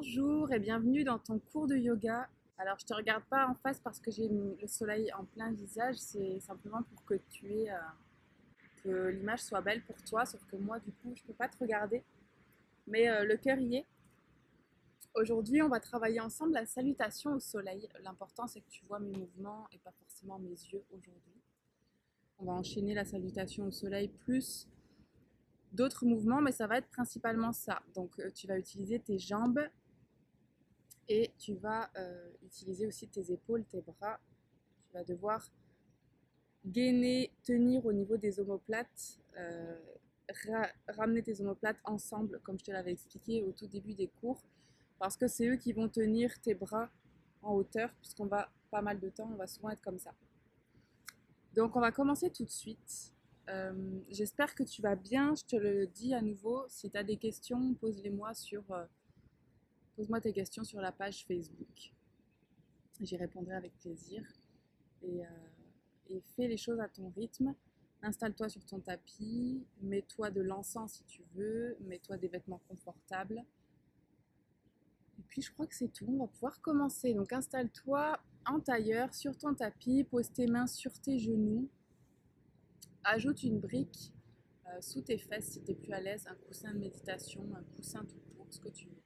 Bonjour et bienvenue dans ton cours de yoga. Alors, je te regarde pas en face parce que j'ai le soleil en plein visage, c'est simplement pour que que l'image soit belle pour toi, sauf que moi, du coup, je peux pas te regarder, mais le cœur y est. Aujourd'hui, on va travailler ensemble la salutation au soleil. L'important, c'est que tu vois mes mouvements et pas forcément mes yeux aujourd'hui. On va enchaîner la salutation au soleil plus d'autres mouvements, mais ça va être principalement ça. Donc, tu vas utiliser tes jambes et tu vas utiliser aussi tes épaules, tes bras. Tu vas devoir gainer, tenir au niveau des omoplates, ramener tes omoplates ensemble, comme je te l'avais expliqué au tout début des cours, parce que c'est eux qui vont tenir tes bras en hauteur, puisqu'on va pas mal de temps, on va souvent être comme ça. Donc on va commencer tout de suite. J'espère que tu vas bien, je te le dis à nouveau. Si tu as des questions, pose-moi tes questions sur la page Facebook. J'y répondrai avec plaisir. Et, fais les choses à ton rythme. Installe-toi sur ton tapis, mets-toi de l'encens si tu veux, mets-toi des vêtements confortables. Et puis je crois que c'est tout, on va pouvoir commencer. Donc installe-toi en tailleur sur ton tapis, pose tes mains sur tes genoux, ajoute une brique sous tes fesses si tu es plus à l'aise, un coussin de méditation, un coussin tout court, ce que tu veux,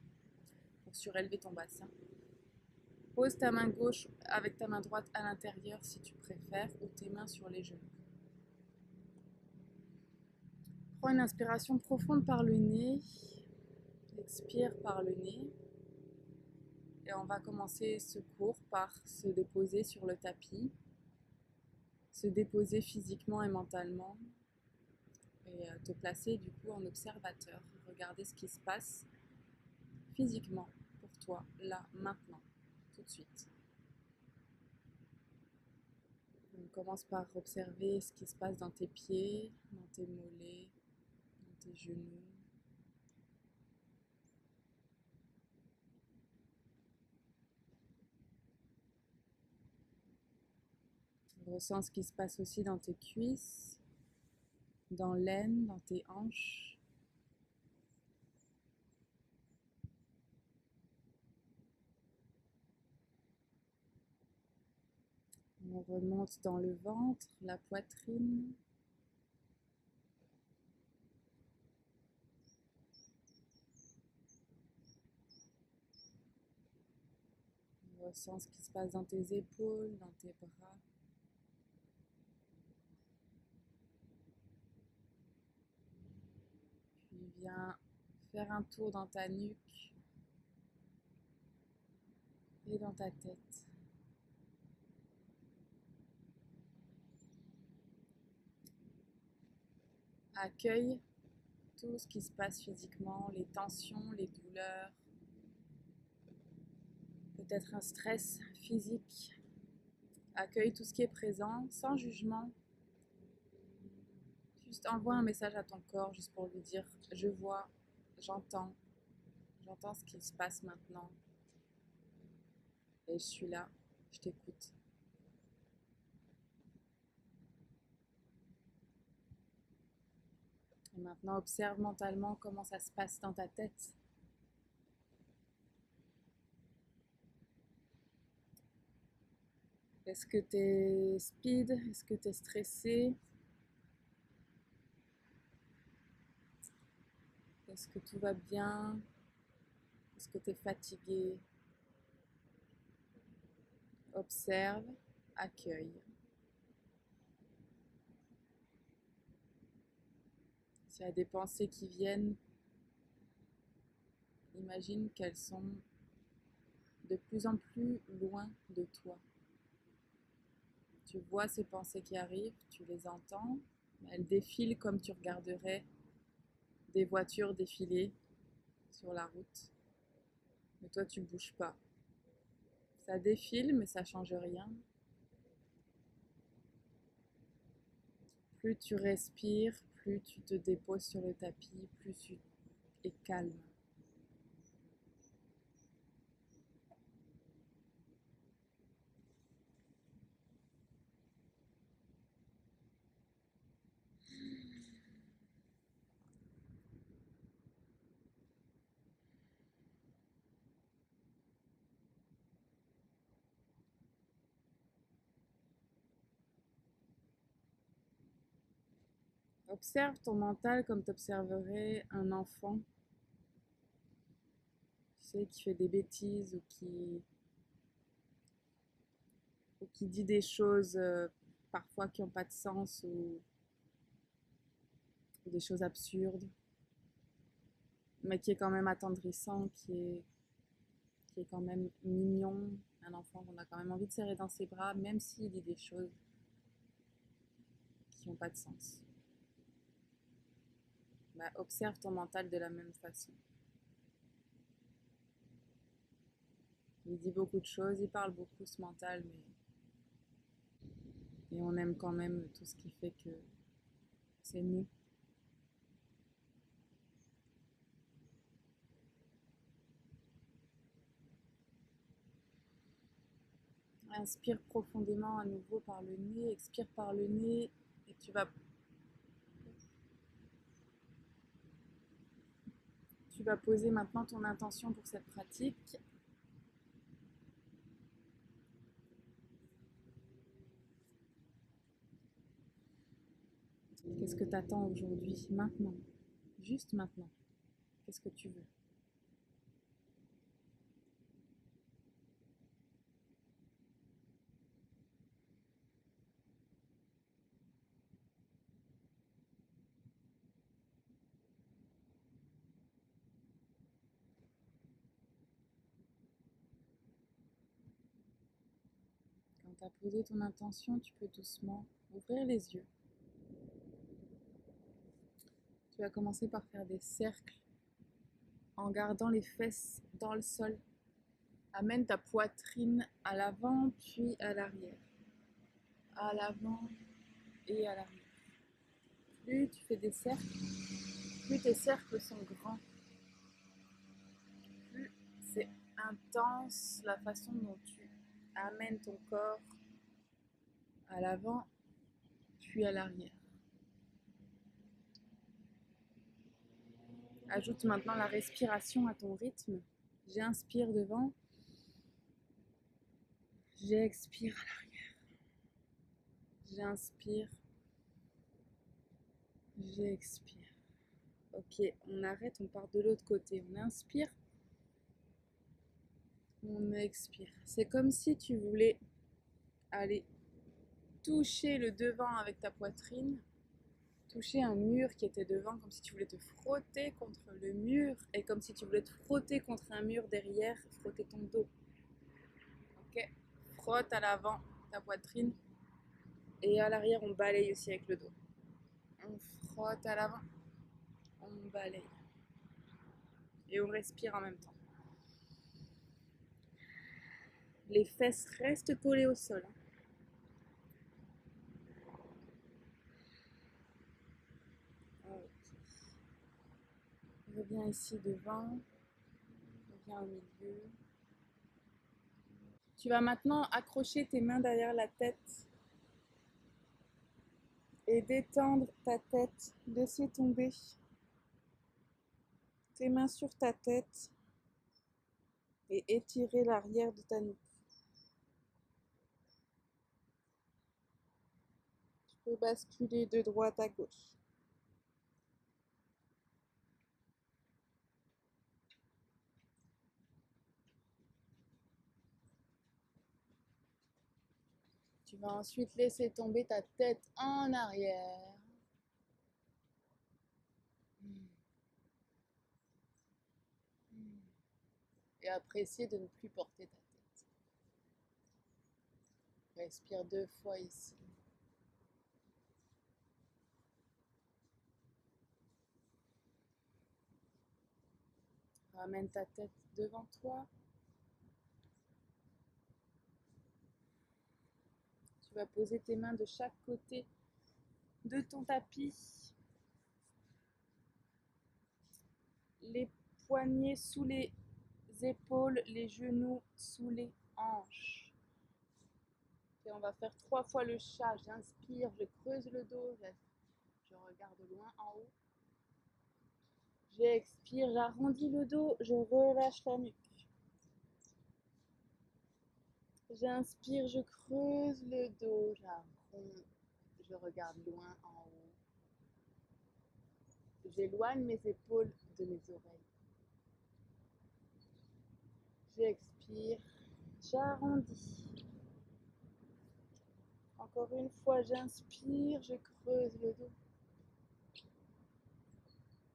pour surélever ton bassin. Pose ta main gauche avec ta main droite à l'intérieur si tu préfères, ou tes mains sur les genoux. Prends une inspiration profonde par le nez, expire par le nez. Et on va commencer ce cours par se déposer sur le tapis, se déposer physiquement et mentalement, et te placer du coup en observateur. Regarder ce qui se passe physiquement pour toi, là, maintenant, tout de suite. On commence par observer ce qui se passe dans tes pieds, dans tes mollets, dans tes genoux. Ressens ce qui se passe aussi dans tes cuisses, dans l'aine, dans tes hanches. On remonte dans le ventre, la poitrine. On ressent ce qui se passe dans tes épaules, dans tes bras. Puis viens faire un tour dans ta nuque et dans ta tête. Accueille tout ce qui se passe physiquement, les tensions, les douleurs, peut-être un stress physique. Accueille tout ce qui est présent, sans jugement. Juste envoie un message à ton corps, juste pour lui dire « Je vois, j'entends, j'entends ce qui se passe maintenant. Et je suis là, je t'écoute. » Et maintenant, observe mentalement comment ça se passe dans ta tête. Est-ce que tu es speed? Est-ce que tu es stressé? Est-ce que tout va bien? Est-ce que tu es fatigué? Observe, accueille. S'il y a des pensées qui viennent, imagine qu'elles sont de plus en plus loin de toi. Tu vois ces pensées qui arrivent, tu les entends, elles défilent comme tu regarderais des voitures défiler sur la route. Mais toi, tu bouges pas. Ça défile, mais ça change rien. Plus tu respires, plus tu te déposes sur le tapis, plus tu es calme. Observe ton mental comme tu observerais un enfant, tu sais, qui fait des bêtises ou qui dit des choses parfois qui n'ont pas de sens ou des choses absurdes, mais qui est quand même attendrissant, qui est quand même mignon, un enfant qu'on a quand même envie de serrer dans ses bras, même s'il dit des choses qui n'ont pas de sens. Bah, observe ton mental de la même façon. Il dit beaucoup de choses, il parle beaucoup ce mental, mais on aime quand même tout ce qui fait que c'est nous. Inspire profondément à nouveau par le nez, expire par le nez et tu vas poser maintenant ton intention pour cette pratique. Qu'est-ce que tu attends aujourd'hui, maintenant, juste maintenant? Qu'est-ce que tu veux? Quand tu as posé ton intention, tu peux doucement ouvrir les yeux. Tu vas commencer par faire des cercles en gardant les fesses dans le sol. Amène ta poitrine à l'avant puis à l'arrière. À l'avant et à l'arrière. Plus tu fais des cercles, plus tes cercles sont grands. Plus c'est intense la façon dont tu amènes ton corps à l'avant puis à l'arrière. Ajoute maintenant la respiration à ton rythme. J'inspire devant, j'expire à l'arrière. J'inspire, j'expire. Ok, on arrête, on part de l'autre côté. On inspire, on expire. C'est comme si tu voulais aller toucher le devant avec ta poitrine, toucher un mur qui était devant, comme si tu voulais te frotter contre le mur et comme si tu voulais te frotter contre un mur derrière, frotter ton dos. Ok, frotte à l'avant ta poitrine et à l'arrière on balaye aussi avec le dos. On frotte à l'avant, on balaye et on respire en même temps. Les fesses restent collées au sol. Okay. Reviens ici devant, reviens au milieu. Tu vas maintenant accrocher tes mains derrière la tête et détendre ta tête, laisser tomber tes mains sur ta tête et étirer l'arrière de ta nuque. Tu peux basculer de droite à gauche. Tu vas ensuite laisser tomber ta tête en arrière. Et apprécier de ne plus porter ta tête. Respire 2 fois ici. Ramène ta tête devant toi. Tu vas poser tes mains de chaque côté de ton tapis. Les poignets sous les épaules, les genoux sous les hanches. Et on va faire 3 fois le chat. J'inspire, je creuse le dos, je regarde loin en haut. J'expire, j'arrondis le dos, je relâche la nuque. J'inspire, je creuse le dos, j'arrondis, je regarde loin en haut. J'éloigne mes épaules de mes oreilles. J'expire, j'arrondis. Encore une fois, j'inspire, je creuse le dos.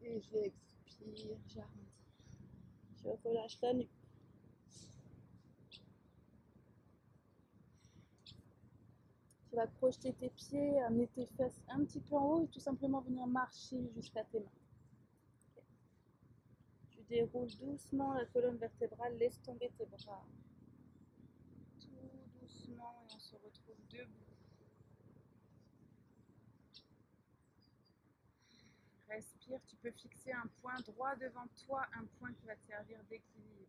Et j'expire, j'arrondis. Je relâche la nuque. Tu vas projeter tes pieds, amener tes fesses un petit peu en haut et tout simplement venir marcher jusqu'à tes mains. Okay. Tu déroules doucement la colonne vertébrale, laisse tomber tes bras. Tout doucement et on se retrouve debout. Respire, tu peux fixer un point droit devant toi, un point qui va te servir d'équilibre.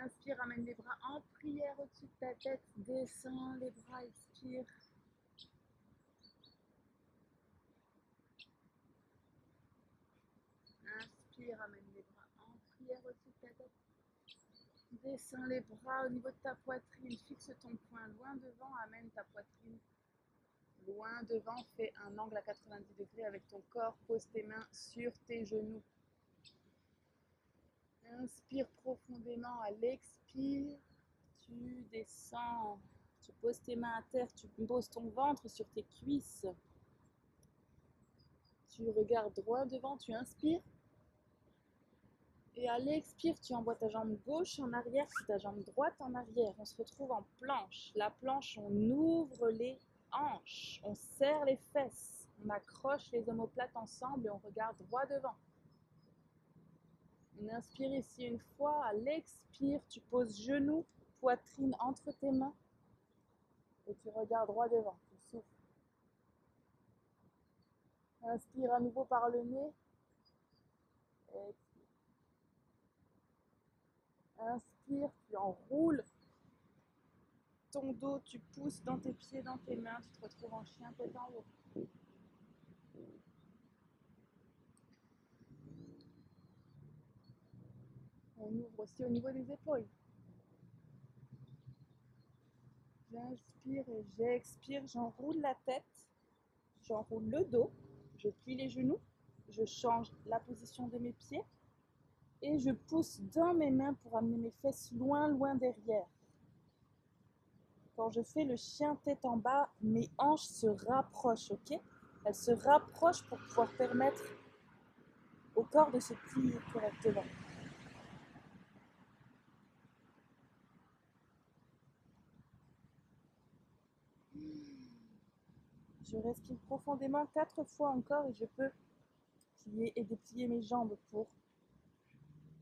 Inspire, amène les bras en prière au-dessus de ta tête, descends les bras, expire. Inspire, amène les bras en prière au-dessus de ta tête. Descends les bras au niveau de ta poitrine, fixe ton point loin devant, amène ta poitrine loin devant, fais un angle à 90 degrés avec ton corps, pose tes mains sur tes genoux. Inspire profondément, à l'expire, tu descends, tu poses tes mains à terre, tu poses ton ventre sur tes cuisses. Tu regardes droit devant, tu inspires. Et à l'expire, tu envoies ta jambe gauche en arrière, puis ta jambe droite en arrière. On se retrouve en planche. La planche, on ouvre les hanches, on serre les fesses, on accroche les omoplates ensemble et on regarde droit devant. On inspire ici une fois, à l'expire, tu poses genoux, poitrine entre tes mains et tu regardes droit devant, tu souffles. Inspire à nouveau par le nez. Expire. Inspire, tu enroules ton dos, tu pousses dans tes pieds, dans tes mains, tu te retrouves en chien tête en haut. On ouvre aussi au niveau des épaules. J'inspire et j'expire, j'enroule la tête, j'enroule le dos, je plie les genoux, je change la position de mes pieds et je pousse dans mes mains pour amener mes fesses loin, loin derrière. Quand je fais le chien tête en bas, mes hanches se rapprochent, ok? Elles se rapprochent pour pouvoir permettre au corps de se plier correctement. Je respire profondément 4 fois encore et je peux plier et déplier mes jambes pour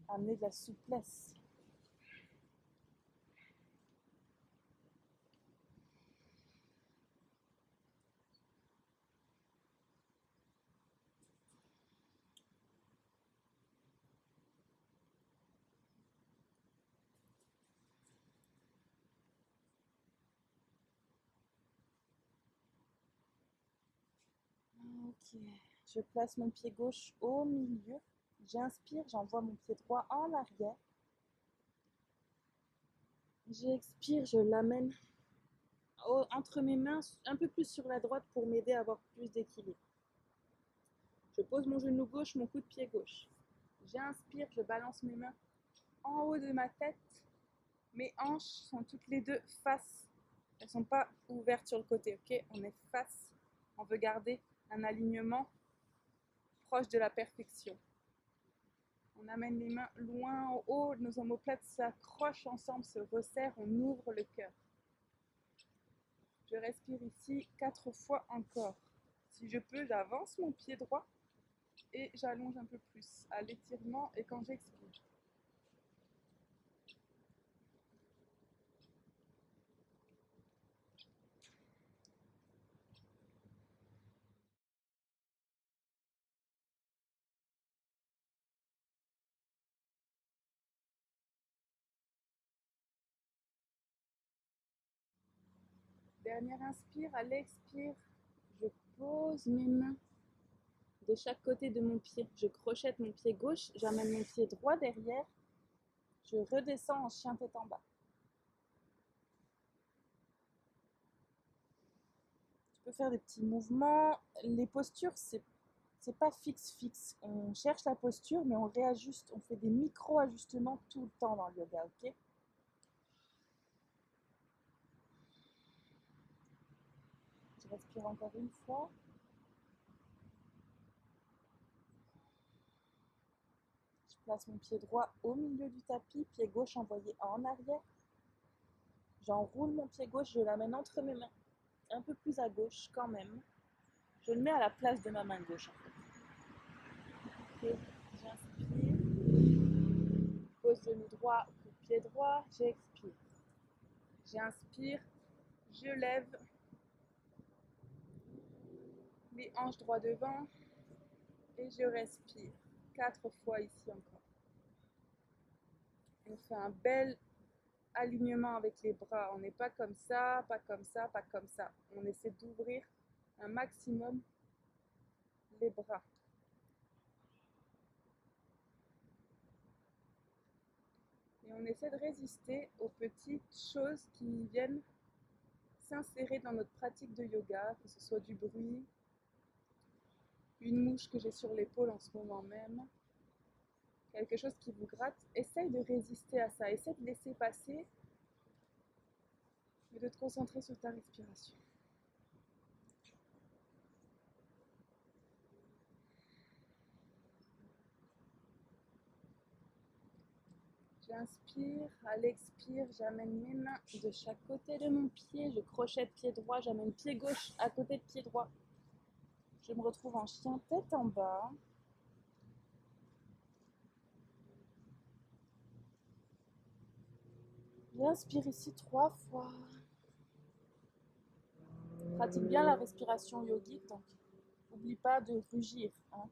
amener de la souplesse. Ok, je place mon pied gauche au milieu. J'inspire, j'envoie mon pied droit en arrière. J'expire, je l'amène entre mes mains, un peu plus sur la droite pour m'aider à avoir plus d'équilibre. Je pose mon genou gauche, mon coup de pied gauche. J'inspire, je balance mes mains en haut de ma tête. Mes hanches sont toutes les deux face. Elles ne sont pas ouvertes sur le côté, ok? On est face. On veut garder un alignement proche de la perfection. On amène les mains loin en haut, nos omoplates s'accrochent ensemble, se resserrent, on ouvre le cœur. Je respire ici 4 fois encore. Si je peux, j'avance mon pied droit et j'allonge un peu plus à l'étirement et quand j'expire. Dernière inspire, à l'expire, je pose mes mains de chaque côté de mon pied. Je crochette mon pied gauche, j'amène mon pied droit derrière, je redescends en chien tête en bas. Tu peux faire des petits mouvements. Les postures, c'est pas fixe. On cherche la posture, mais on réajuste. On fait des micro-ajustements tout le temps dans le yoga, ok? Je respire encore une fois. Je place mon pied droit au milieu du tapis, pied gauche envoyé en arrière. J'enroule mon pied gauche, je l'amène entre mes mains, un peu plus à gauche quand même. Je le mets à la place de ma main gauche en fait. Ok, j'inspire. Pose genou droit, pied droit, j'expire. J'inspire, je lève les hanches droit devant et je respire. 4 fois ici encore. On fait un bel alignement avec les bras. On n'est pas comme ça, pas comme ça, pas comme ça. On essaie d'ouvrir un maximum les bras. Et on essaie de résister aux petites choses qui viennent s'insérer dans notre pratique de yoga, que ce soit du bruit, une mouche que j'ai sur l'épaule en ce moment même, quelque chose qui vous gratte. Essaye de résister à ça, essaye de laisser passer et de te concentrer sur ta respiration. J'inspire, à l'expire, j'amène mes mains de chaque côté de mon pied, je crochette pied droit, j'amène pied gauche à côté de pied droit. Je me retrouve en chien tête en bas. J'inspire ici 3 fois. Pratique bien la respiration yogique, donc n'oublie pas de rugir. Hein.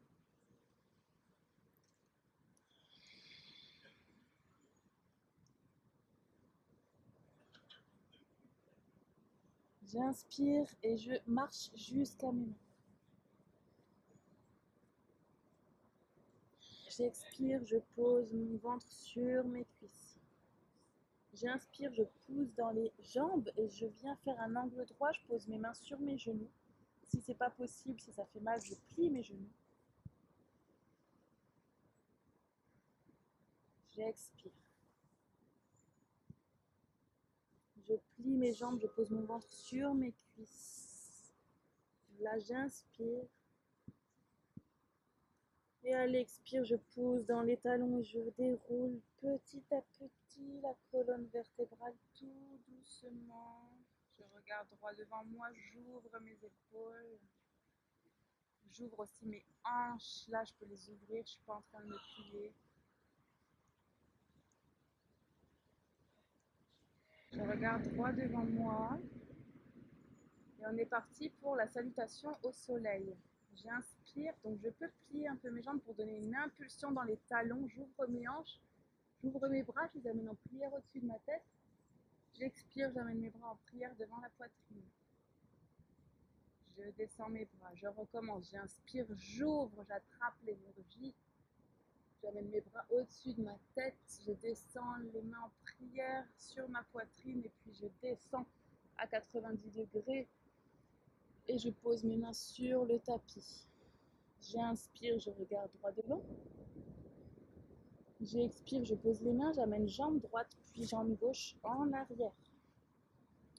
J'inspire et je marche jusqu'à mes mains. J'expire, je pose mon ventre sur mes cuisses. J'inspire, je pousse dans les jambes et je viens faire un angle droit. Je pose mes mains sur mes genoux. Si c'est pas possible, si ça fait mal, je plie mes genoux. J'expire. Je plie mes jambes, je pose mon ventre sur mes cuisses. Là, j'inspire. Et à l'expire, je pousse dans les talons et je déroule petit à petit la colonne vertébrale tout doucement. Je regarde droit devant moi, j'ouvre mes épaules. J'ouvre aussi mes hanches. Là, je peux les ouvrir, je ne suis pas en train de me plier. Je regarde droit devant moi. Et on est parti pour la salutation au soleil. J'inspire, donc je peux plier un peu mes jambes pour donner une impulsion dans les talons. J'ouvre mes hanches, j'ouvre mes bras, je les amène en prière au-dessus de ma tête. J'expire, j'amène mes bras en prière devant la poitrine. Je descends mes bras, je recommence. J'inspire, j'ouvre, j'attrape l'énergie. J'amène mes bras au-dessus de ma tête. Je descends les mains en prière sur ma poitrine et puis je descends à 90 degrés. Et je pose mes mains sur le tapis. J'inspire, je regarde droit devant. J'expire, je pose les mains, j'amène jambe droite puis jambe gauche en arrière.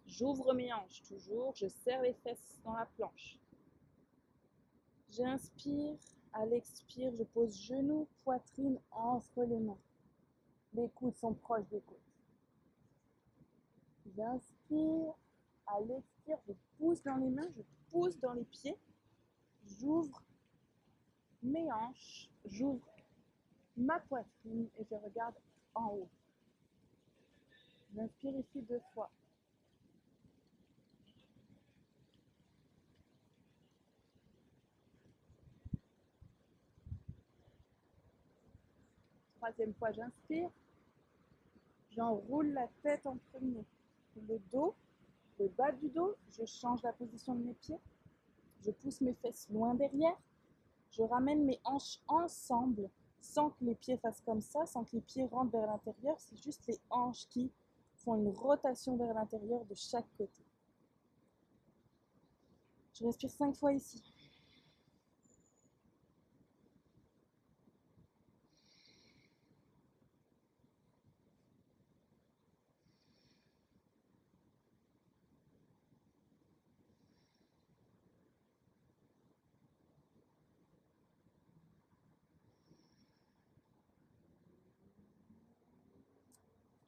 J'ouvre mes hanches toujours, je serre les fesses dans la planche. J'inspire, à l'expire, je pose genoux, poitrine entre les mains. Les coudes sont proches des côtes. J'inspire, à l'expire, je pousse dans les mains, je pousse dans les pieds. J'ouvre mes hanches, j'ouvre ma poitrine et je regarde en haut. J'inspire ici 2 fois. Troisième fois, j'inspire. J'enroule la tête en premier. Le dos, le bas du dos, je change la position de mes pieds. Je pousse mes fesses loin derrière. Je ramène mes hanches ensemble sans que les pieds fassent comme ça, sans que les pieds rentrent vers l'intérieur. C'est juste les hanches qui font une rotation vers l'intérieur de chaque côté. Je respire 5 fois ici.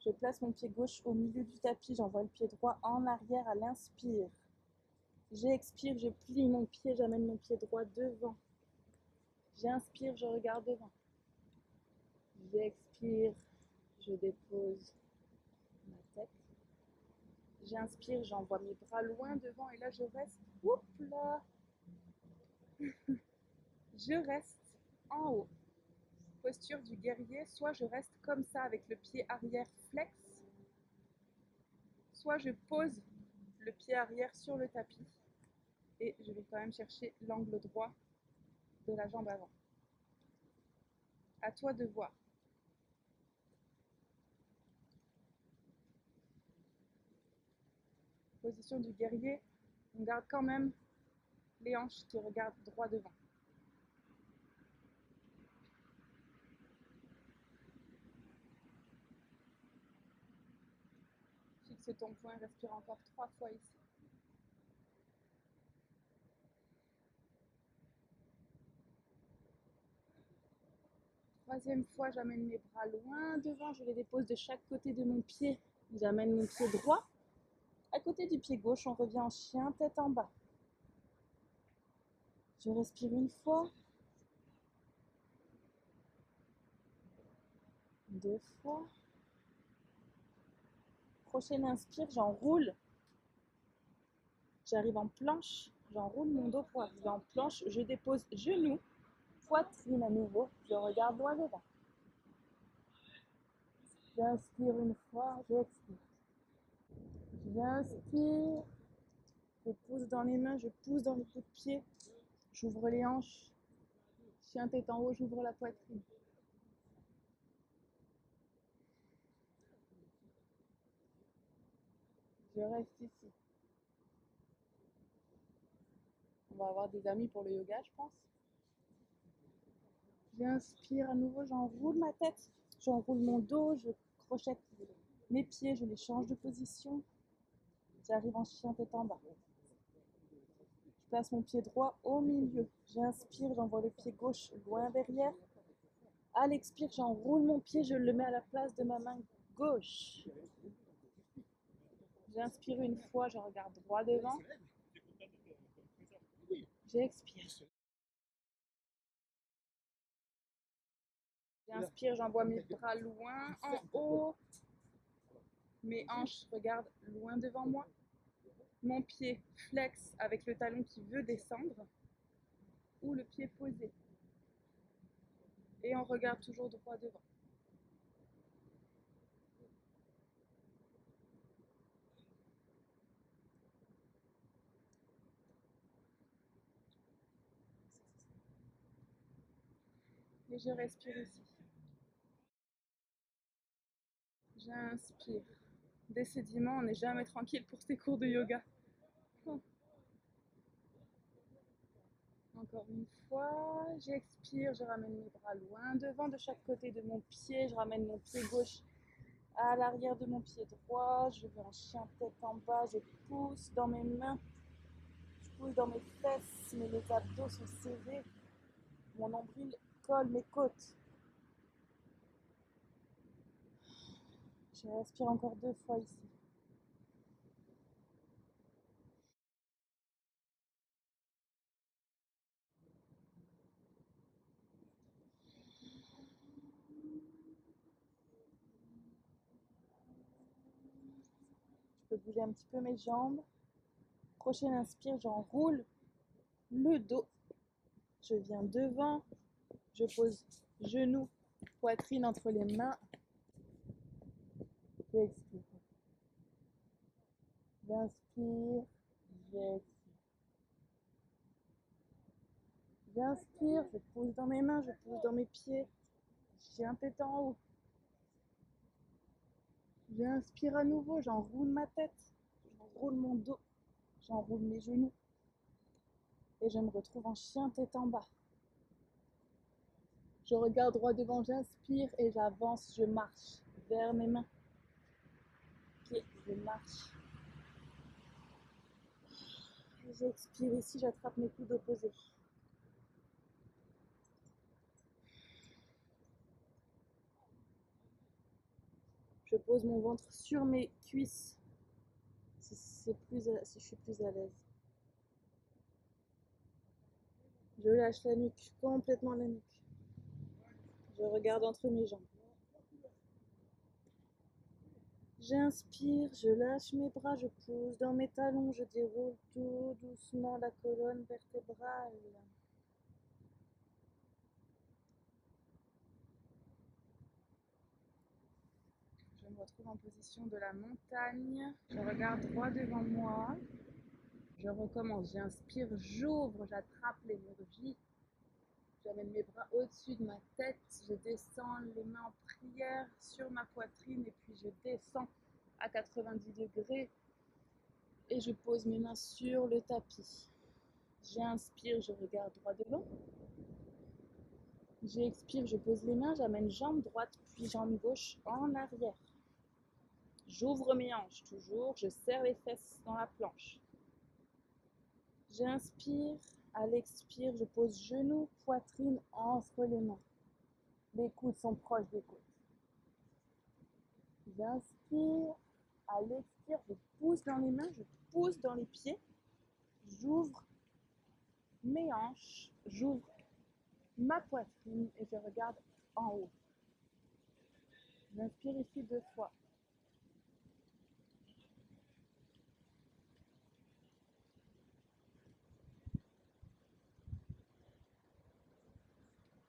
Je place mon pied gauche au milieu du tapis, j'envoie le pied droit en arrière à l'inspire. J'expire, je plie mon pied, j'amène mon pied droit devant. J'inspire, je regarde devant. J'expire, je dépose ma tête. J'inspire, j'envoie mes bras loin devant et là je reste. Oups là. Je reste en haut. Posture du guerrier, soit je reste comme ça avec le pied arrière flex, soit je pose le pied arrière sur le tapis et je vais quand même chercher l'angle droit de la jambe avant. À toi de voir. Position du guerrier, on garde quand même les hanches qui regardent droit devant. Fixe ton point, respire encore 3 fois ici. Troisième fois, j'amène mes bras loin devant, je les dépose de chaque côté de mon pied. J'amène mon pied droit. À côté du pied gauche, on revient en chien, tête en bas. Je respire une fois. 2 fois. Prochaine inspire, j'enroule. J'arrive en planche, j'enroule mon dos pour arriver en planche. Je dépose genou, poitrine à nouveau. Je regarde loin devant. J'inspire une fois, j'expire. J'inspire. Je pousse dans les mains, je pousse dans les coups de pied. J'ouvre les hanches. Chien tête en haut, j'ouvre la poitrine. Je reste ici. On va avoir des amis pour le yoga, je pense. J'inspire à nouveau, j'enroule ma tête. J'enroule mon dos, je crochette mes pieds, je les change de position. J'arrive en chien tête en bas. Je place mon pied droit au milieu. J'inspire, j'envoie le pied gauche loin derrière. À l'expire, j'enroule mon pied, je le mets à la place de ma main gauche. J'inspire une fois, je regarde droit devant. J'expire. J'inspire, j'envoie mes bras loin en haut. Mes hanches regardent loin devant moi. Mon pied flex avec le talon qui veut descendre ou le pied posé. Et on regarde toujours droit devant. Et je respire ici. J'inspire. Décidément, on n'est jamais tranquille pour ces cours de yoga. Encore une fois, j'expire, je ramène mes bras loin devant de chaque côté de mon pied, je ramène mon pied gauche à l'arrière de mon pied droit, je vais en chien tête en bas, je pousse dans mes mains, je pousse dans mes fesses, mes abdos sont serrés, mon nombril colle mes côtes. Je respire encore 2 fois ici. Je peux bouger un petit peu mes jambes. Prochaine inspire, j'enroule le dos. Je viens devant, je pose genoux, poitrine entre les mains. J'expire. J'inspire, j'expire. J'inspire, je pose dans mes mains, je pose dans mes pieds. J'ai un tête en haut. J'inspire à nouveau, j'enroule ma tête, j'enroule mon dos, j'enroule mes genoux. et je me retrouve en chien tête en bas. Je regarde droit devant, j'inspire et j'avance, je marche vers mes mains. Pieds, je marche. Et j'expire ici, j'attrape mes coudes opposés. Je pose mon ventre sur mes cuisses si je suis plus à l'aise. Je lâche la nuque, complètement la nuque. Je regarde entre mes jambes. J'inspire, je lâche mes bras, je pousse dans mes talons, je déroule tout doucement la colonne vertébrale. Je me retrouve en position de la montagne. Je regarde droit devant moi. Je recommence, j'inspire, j'ouvre, j'attrape l'énergie. J'amène mes bras au-dessus de ma tête. Je descends les mains en prière sur ma poitrine et puis je descends à 90 degrés et je pose mes mains sur le tapis. J'inspire, je regarde droit devant. J'expire, je pose les mains, j'amène jambe droite puis jambe gauche en arrière. J'ouvre mes hanches toujours, je serre les fesses dans la planche. J'inspire, à l'expire, je pose genoux, poitrine entre les mains. Les coudes sont proches des côtes. J'inspire, à l'expire, je pousse dans les mains, je pousse dans les pieds. J'ouvre mes hanches, j'ouvre ma poitrine et je regarde en haut. J'inspire ici 2 fois.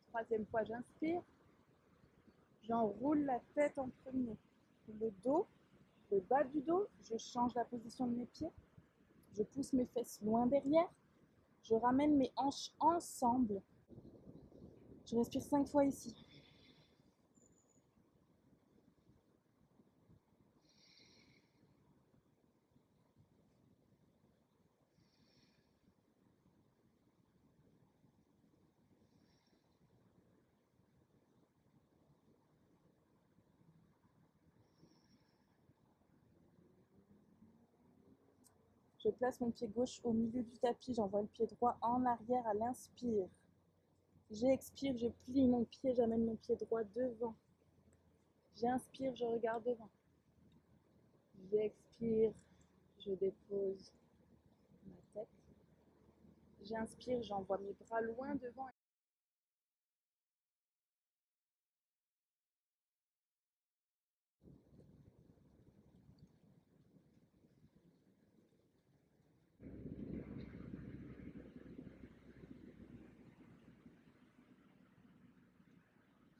Troisième fois, j'inspire. J'enroule la tête en premier. Le dos, le bas du dos, je change la position de mes pieds. Je pousse mes fesses loin derrière. Je ramène mes hanches ensemble. Je respire 5 fois ici. Je place mon pied gauche au milieu du tapis. J'envoie le pied droit en arrière à l'inspire. J'expire, je plie mon pied, j'amène mon pied droit devant. J'inspire, je regarde devant. J'expire, je dépose ma tête. J'inspire, j'envoie mes bras loin devant.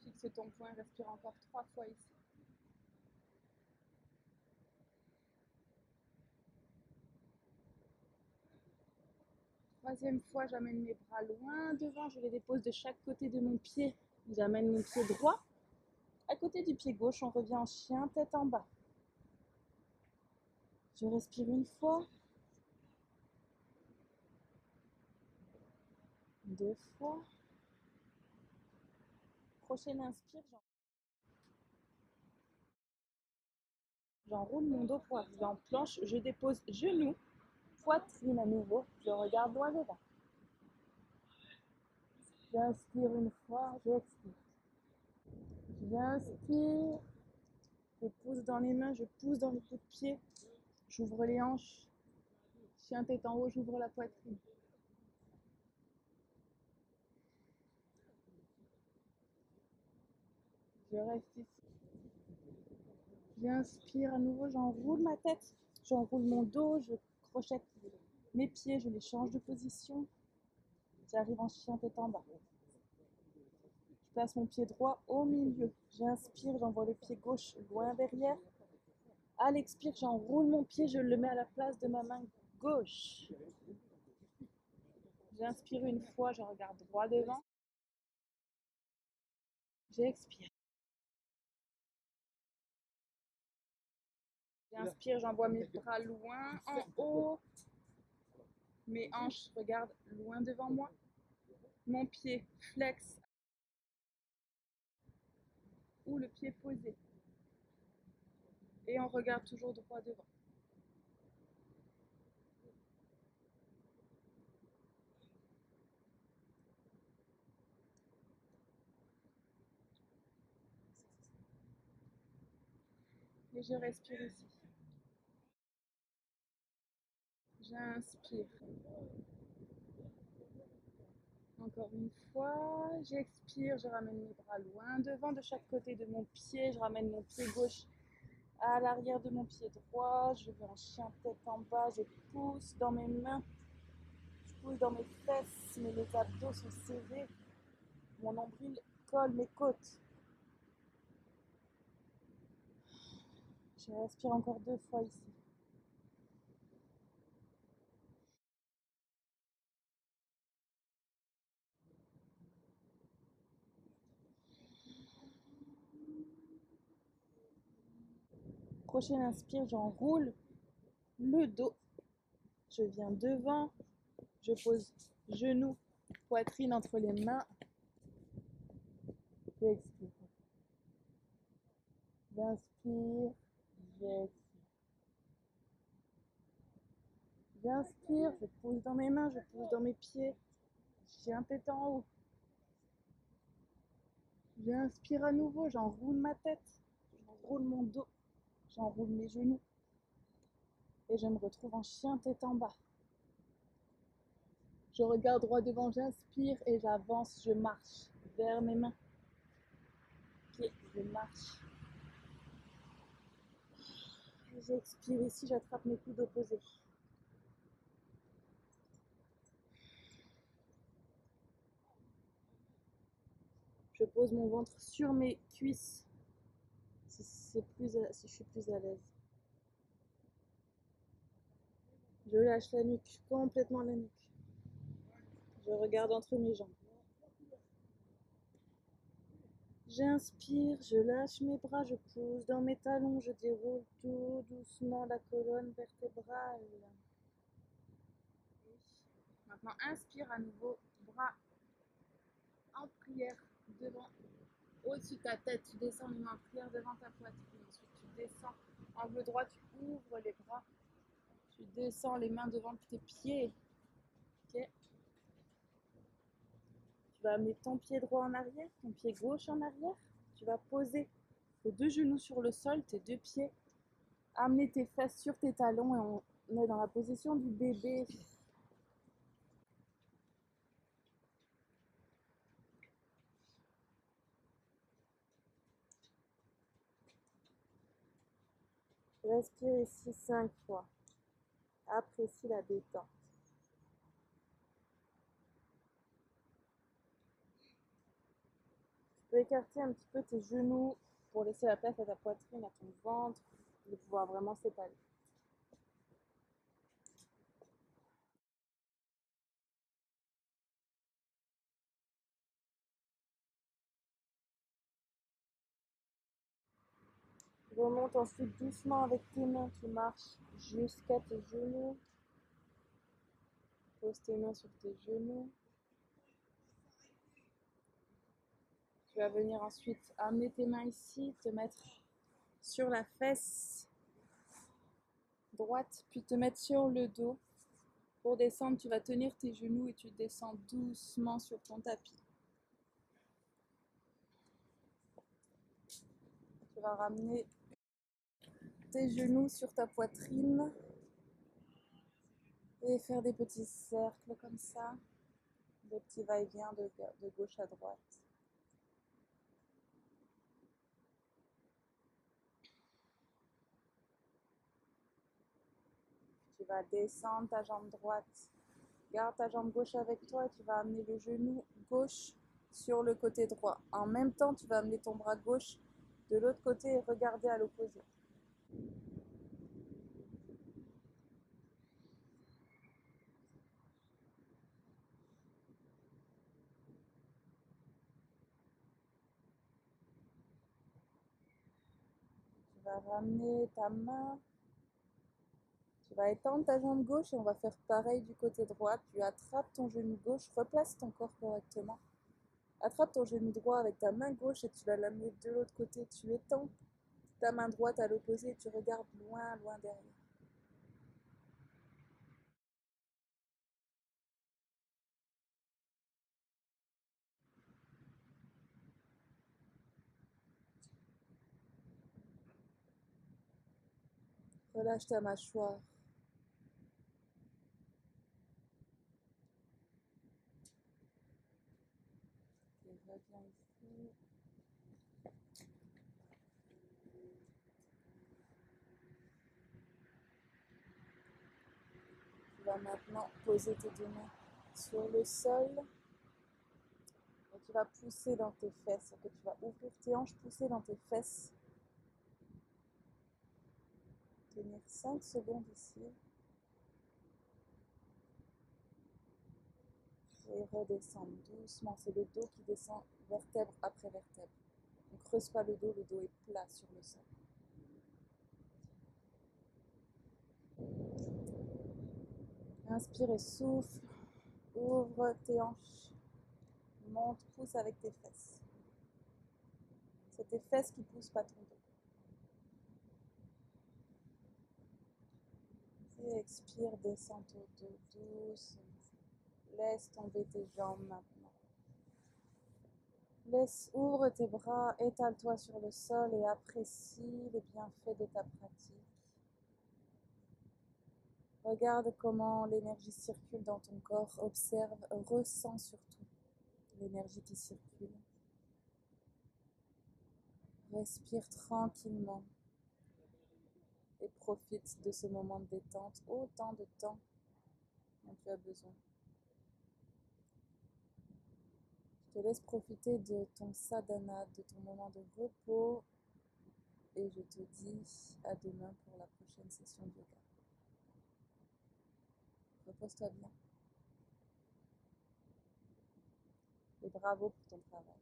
Fixe ton point, respire encore 3 fois ici. Troisième fois, j'amène mes bras loin devant, je les dépose de chaque côté de mon pied. J'amène mon pied droit. À côté du pied gauche, on revient en chien, tête en bas. Je respire 1 fois. 2 fois. Prochaine inspire, j'enroule mon dos pour arriver en planche. Je dépose genoux, poitrine à nouveau. Je regarde loin devant. J'inspire 1 fois, j'expire. J'inspire, je pousse dans les mains, je pousse dans les coups de pied. J'ouvre les hanches. Chien tête en haut, j'ouvre la poitrine. Je reste ici. J'inspire à nouveau, j'enroule ma tête. J'enroule mon dos, je crochette mes pieds, je les change de position. J'arrive en chien tête en bas. Je place mon pied droit au milieu. J'inspire, j'envoie le pied gauche loin derrière. À l'expire, j'enroule mon pied, je le mets à la place de ma main gauche. J'inspire 1 fois, je regarde droit devant. J'expire. J'inspire, j'envoie mes bras loin en haut. Mes hanches regardent loin devant moi. Mon pied flex ou le pied posé. Et on regarde toujours droit devant. Et je respire ici. J'inspire. Encore une fois, j'expire, je ramène mes bras loin devant de chaque côté de mon pied. Je ramène mon pied gauche à l'arrière de mon pied droit. Je vais en chien tête en bas. Je pousse dans mes mains. Je pousse dans mes fesses. Mais les abdos sont serrés. Mon nombril colle mes côtes. Je respire encore 2 fois ici. Prochaine inspire, j'enroule le dos. Je viens devant. Je pose genoux, poitrine entre les mains. J'expire. J'inspire. J'expire. J'inspire, je pousse dans mes mains, je pousse dans mes pieds. J'ai un tête en haut. J'inspire à nouveau, j'enroule ma tête, j'enroule mon dos, j'enroule mes genoux. Et je me retrouve en chien tête en bas. Je regarde droit devant, j'inspire et j'avance, je marche vers mes mains. Ok, je marche. J'expire ici, j'attrape mes coudes opposés. Je pose mon ventre sur mes cuisses si je suis plus à l'aise. Je lâche la nuque, complètement la nuque. Je regarde entre mes jambes. J'inspire, je lâche mes bras, je pousse dans mes talons, je déroule tout doucement la colonne vertébrale. Maintenant, inspire à nouveau, bras en prière devant, au-dessus de ta tête. Tu descends les mains en prière devant ta poitrine. Ensuite, tu descends, angle droit, tu ouvres les bras. Tu descends les mains devant tes pieds. Okay. Tu vas amener ton pied droit en arrière, ton pied gauche en arrière. Tu vas poser tes 2 genoux sur le sol, tes 2 pieds. Amener tes fesses sur tes talons et on est dans la position du bébé. Respire ici 5 fois. Apprécie la détente. Tu peux écarter un petit peu tes genoux pour laisser la place à ta poitrine, à ton ventre, de pouvoir vraiment s'étaler. Remonte ensuite doucement avec tes mains, tu marches jusqu'à tes genoux. Pose tes mains sur tes genoux. Tu vas venir ensuite amener tes mains ici, te mettre sur la fesse droite, puis te mettre sur le dos. Pour descendre, tu vas tenir tes genoux et tu descends doucement sur ton tapis. Tu vas ramener tes genoux sur ta poitrine et faire des petits cercles comme ça, des petits va-et-vient de gauche à droite. Tu vas descendre ta jambe droite, garde ta jambe gauche avec toi et tu vas amener le genou gauche sur le côté droit. En même temps, tu vas amener ton bras gauche de l'autre côté et regarder à l'opposé. Tu vas ramener ta main, Tu vas étendre ta jambe gauche et on va faire pareil du côté droit. Tu attrapes ton genou gauche, replace ton corps correctement. Attrape ton genou droit avec ta main gauche et tu vas l'amener de l'autre côté. Tu étends ta main droite à l'opposé et tu regardes loin, loin derrière. Relâche ta mâchoire. Et reviens ici. Tu vas maintenant poser tes deux mains sur le sol. Et tu vas pousser dans tes fesses. Tu vas ouvrir tes hanches, pousser dans tes fesses. Tenir 5 secondes ici. Et redescendre doucement. C'est le dos qui descend vertèbre après vertèbre. Ne creuse pas le dos est plat sur le sol. Inspire et souffle. Ouvre tes hanches. Monte, pousse avec tes fesses. C'est tes fesses qui poussent, pas ton dos. Et expire, descends ton dos doucement. Laisse tomber tes jambes maintenant. Ouvre tes bras, étale-toi sur le sol et apprécie les bienfaits de ta pratique. Regarde comment l'énergie circule dans ton corps. Observe, ressens surtout l'énergie qui circule. Respire tranquillement et profite de ce moment de détente autant de temps dont tu as besoin. Je te laisse profiter de ton sadhana, de ton moment de repos et je te dis à demain pour la prochaine session de yoga. Repose-toi bien et bravo pour ton travail.